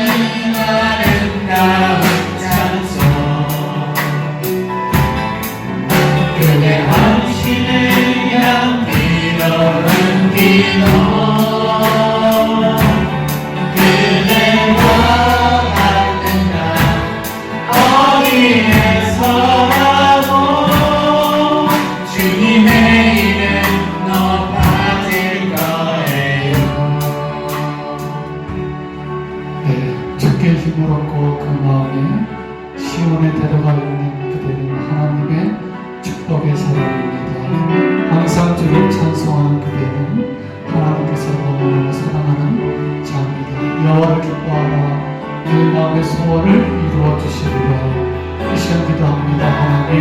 아름다운 찬송, 그대 함시는 향기로운 기도, 그대와 닿는 날 어디에서라도 주님의 이름 높아질 거예요. 네, 주께 힘을 얻고 그 마음에 시온에 데려가 있는 그대는 하나님의 축복의 사람입니다. 항상 주를 찬송하는 그대는 하나님께서 너무너무 사랑하는 자입니다. 여호와를 기뻐하라. 내 마음의 소원을 이루어 주시리라. 이 시간 기도합니다. 하나님,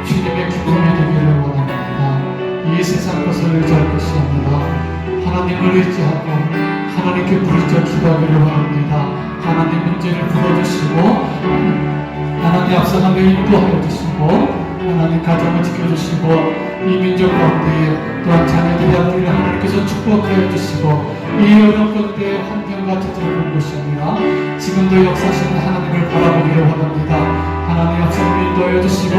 주님의 기쁨이 되기를 원합니다. 이 세상 것을 의지할 것이 아니라 하나님을 의지하고 하나님께 부르짖어 기도하기를 원합니다. 하나님 문제를 풀어주시고 하나님 앞서가며 인도하여 주시고 하나님 가정을 지켜주시고 이 민족 가운데에 또한 자녀들의 앞길을 하나님께서 축복하여 주시고 이 어려운 가운데에 환경 같은 들어본 것이 아니라 지금도 역사하시는 하나님을 바라보기를 원합니다. 하나님 앞서가며 인도하여 주시고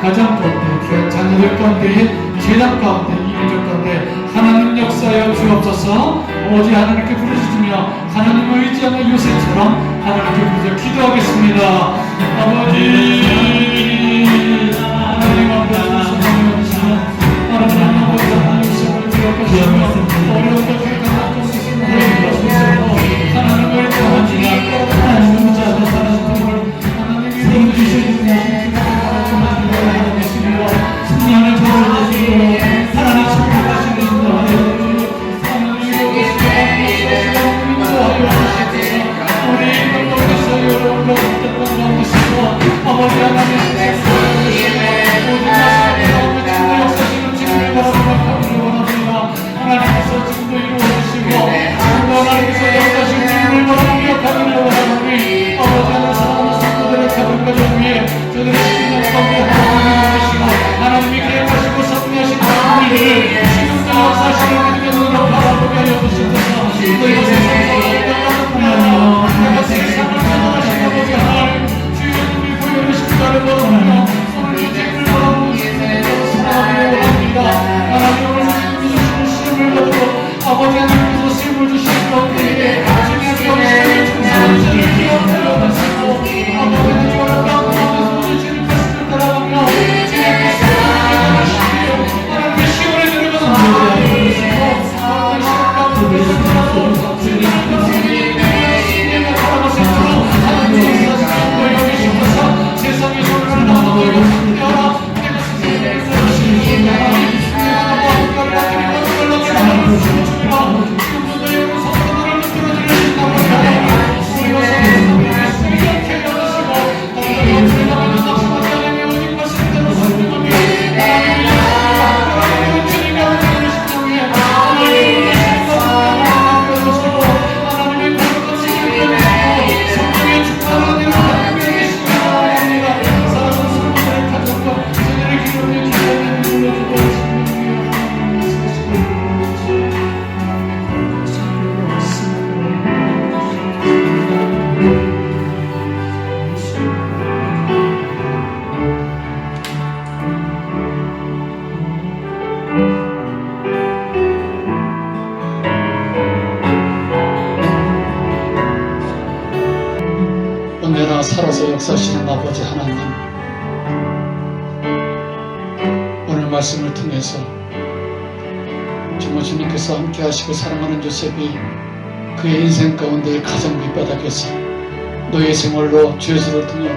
가정 가운데 귀한 자녀들 가운데에 재단 가운데 이 민족 가운데 하나님 역사하여 주옵소서. 오직 하나님께 부르짖으며 하나님을 의지하는 요셉처럼 하나님께 부르짖어 기도하겠습니다. 아버지 하나님 앞에서 성령을 주시면 하나님 아버지 하나님 시험을 기억하시며 어려운 것을 강력한 것을 하나님을 의지하시며 하나님을 의지하며 사는 삶을 하나님이 이루어주시는 하나님이시며 승리하는 저를 주시고 하나님 축복하시는 아버지 하나님 하나님께서 지금도 언제나 살아서 역사하시는 아버지 하나님, 오늘 말씀을 통해서 정말 주님께서 함께 하시고 사랑하는 요셉이 그의 인생 가운데 가장 밑바닥에서 노예 생활로 죄수를 통해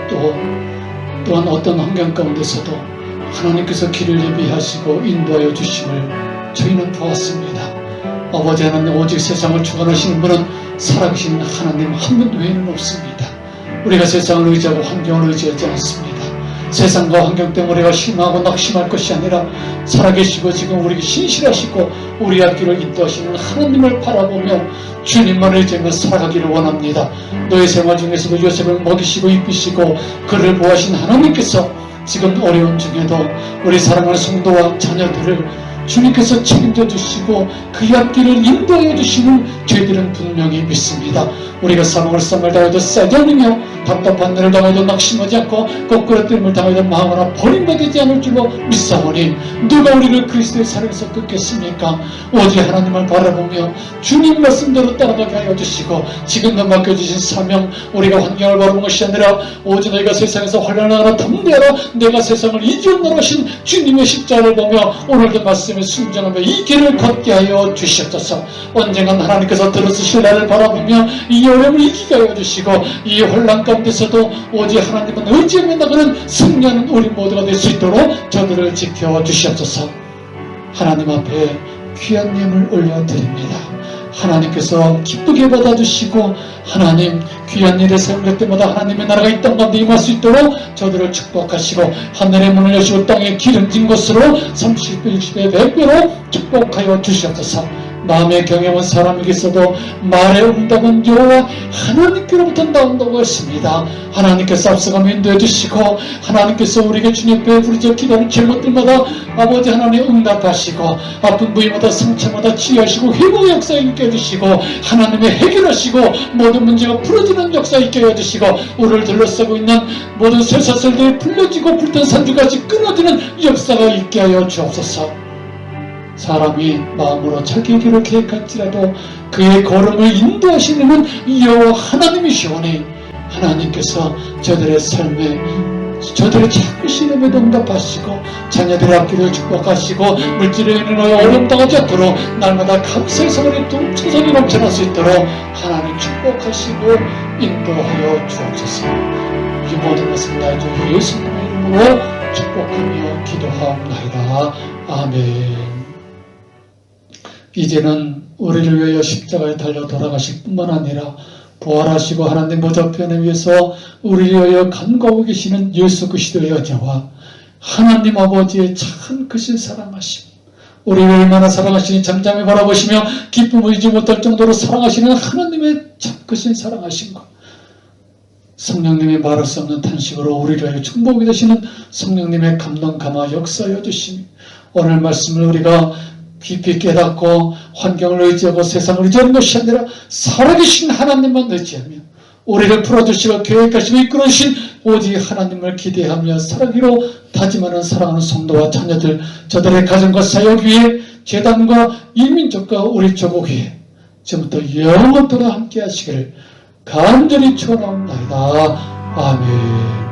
또한 어떤 환경 가운데서도 하나님께서 길을 예비하시고 인도하여 주심을 저희는 보았습니다. 아버지 하나님, 오직 세상을 주관하시는 분은 살아계신 하나님 한 분 외에는 없습니다. 우리가 세상을 의지하고 환경을 의지하지 않습니다. 세상과 환경 때문에 우리가 실망하고 낙심할 것이 아니라 살아계시고 지금 우리에게 신실하시고 우리 앞길을 인도하시는 하나님을 바라보며 주님만 의지하며 살아가기를 원합니다. 너의 생활 중에서도 요셉을 먹이시고 입히시고 그를 보호하신 하나님께서 지금 어려운 중에도 우리 사랑하는 성도와 자녀들을 주님께서 책임져 주시고 그 앞길을 인도해 주시는 저희들은 분명히 믿습니다. 우리가 사망을 쌈을 당해도 싸지 않으며 답답한 일을 당해도 낙심하지 않고 거꾸로뜨림을 당해도 마음하나 버림받지 않을 줄로 믿사오니 누가 우리를 그리스도의 사랑에서 끊겠습니까? 오직 하나님을 바라보며 주님 말씀대로 따라가게 하여 주시고 지금도 맡겨주신 사명, 우리가 환경을 바라본 것이 아니라 오직 너희가 세상에서 환난하거나 담대하라 내가 세상을 이기었노라 하신 주님의 십자가를 보며 오늘도 말씀에 순종하며 이 길을 걷게 하여 주시옵소서. 언젠간 하나님께서 들어서실 날을 바라보며 이 어려움을 이기게 하여 주시고 이 혼란 가운데서도 오직 하나님은 의지하며 나가는 승리하는 우리 모두가 될 수 있도록 저들을 지켜 주시옵소서. 하나님 앞에 귀한 예물 올려드립니다. 하나님께서 기쁘게 받아주시고 하나님 귀한 일에 세울 때마다 하나님의 나라가 이 땅 가운데 임할 수 있도록 저들을 축복하시고 하늘의 문을 여시고 땅에 기름진 곳으로 30배 60배 100배로 축복하여 주시옵소서. 마음의 경영은 사람에게 있어도 말의 응답은 여호와 하나님께로부터 나온다고 했습니다. 하나님께서 앞서가며 인도해 주시고 하나님께서 우리에게 주님 베풀이져 기도하는 제목들마다 아버지 하나님 응답하시고 아픈 부위마다 상처마다 치유하시고 회복의 역사 있게 해주시고 하나님의 해결하시고 모든 문제가 풀어지는 역사 있게 해주시고 우리를 둘러싸고 있는 모든 쇠사슬들이 풀려지고 불던 산주같이 끊어지는 역사가 있게 하여 주옵소서. 사람이 마음으로 자기의 길을 계획할지라도 그의 걸음을 인도하시는 여호와 하나님이시오니 하나님께서 저들의 삶에 저들의 작으신 음에도 응답하시고 자녀들의 앞길을 축복하시고 물질에 인하여 어려움 당하지 않도록 날마다 감사의 사랑이 총성이 넘쳐날 수 있도록 하나님 축복하시고 인도하여 주옵소서. 이 모든 것을 나의 주 예수님의 이름으로 축복하며 기도하옵나이다. 아멘. 이제는 우리를 위하여 십자가에 달려 돌아가실 뿐만 아니라 부활하시고 하나님 보좌편에 위해서 우리를 위하여 간구하고 계시는 예수 그리스도의 은혜와 하나님 아버지의 참 크신 사랑하심, 우리를 얼마나 사랑하시니 잠잠히 바라보시며 기쁨을 잊지 못할 정도로 사랑하시는 하나님의 참 크신 사랑하심과 성령님의 말할 수 없는 탄식으로 우리를 위하여 축복이 되시는 성령님의 감동 감화 역사하여 주시니 오늘 말씀을 우리가 깊이 깨닫고 환경을 의지하고 세상을 의지하는 것이 아니라 살아계신 하나님만 의지하며 우리를 풀어주시고 계획하시고 이끌어주신 오직 하나님을 기대하며 살아기로 다짐하는 사랑하는 성도와 자녀들 저들의 가정과 사역 위에 재단과 일민족과 우리 조국 위에 지금부터 영원토록 함께 하시기를 간절히 축원하옵나이다. 아멘.